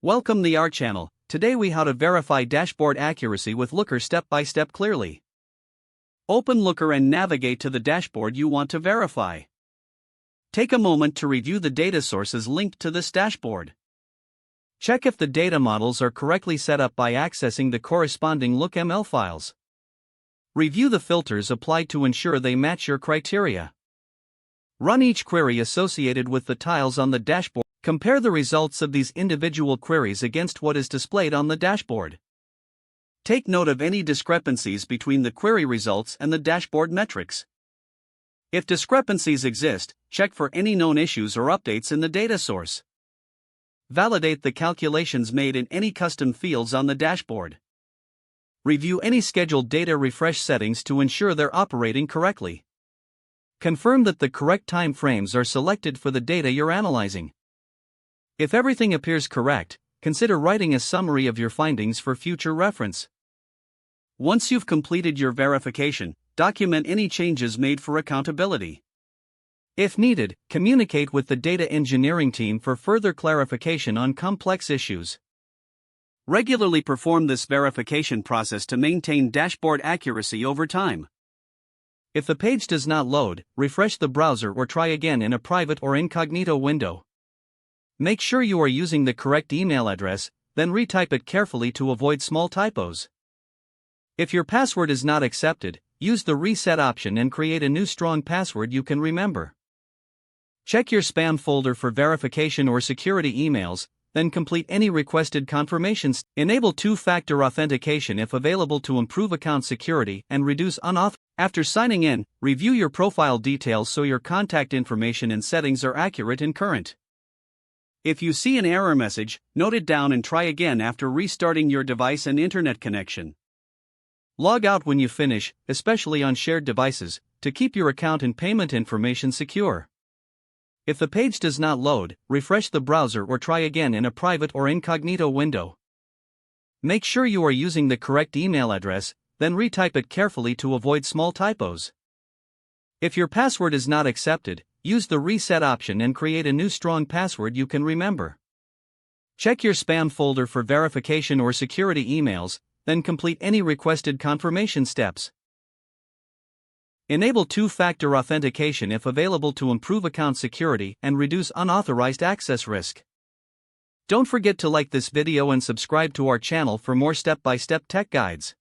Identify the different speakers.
Speaker 1: Welcome to our channel. Today we how to verify dashboard accuracy with Looker step by step clearly. Open Looker and navigate to the dashboard you want to verify. Take a moment to review the data sources linked to this dashboard. Check if the data models are correctly set up by accessing the corresponding LookML files. Review the filters applied to ensure they match your criteria. Run each query associated with the tiles on the dashboard. Compare the results of these individual queries against what is displayed on the dashboard. Take note of any discrepancies between the query results and the dashboard metrics. If discrepancies exist, check for any known issues or updates in the data source. Validate the calculations made in any custom fields on the dashboard. Review any scheduled data refresh settings to ensure they're operating correctly. Confirm that the correct time frames are selected for the data you're analyzing. If everything appears correct, consider writing a summary of your findings for future reference. Once you've completed your verification, document any changes made for accountability. If needed, communicate with the data engineering team for further clarification on complex issues. Regularly perform this verification process to maintain dashboard accuracy over time. If the page does not load, refresh the browser or try again in a private or incognito window. Make sure you are using the correct email address, then retype it carefully to avoid small typos. If your password is not accepted, use the reset option and create a new strong password you can remember. Check your spam folder for verification or security emails, then complete any requested confirmations. Enable two-factor authentication if available to improve account security and reduce unauthorized. After signing in, review your profile details so your contact information and settings are accurate and current. If you see an error message, note it down and try again after restarting your device and internet connection. Log out when you finish, especially on shared devices, to keep your account and payment information secure. If the page does not load, refresh the browser or try again in a private or incognito window. Make sure you are using the correct email address, then retype it carefully to avoid small typos. If your password is not accepted, use the reset option and create a new strong password you can remember. Check your spam folder for verification or security emails, then complete any requested confirmation steps. Enable two-factor authentication if available to improve account security and reduce unauthorized access risk. Don't forget to like this video and subscribe to our channel for more step-by-step tech guides.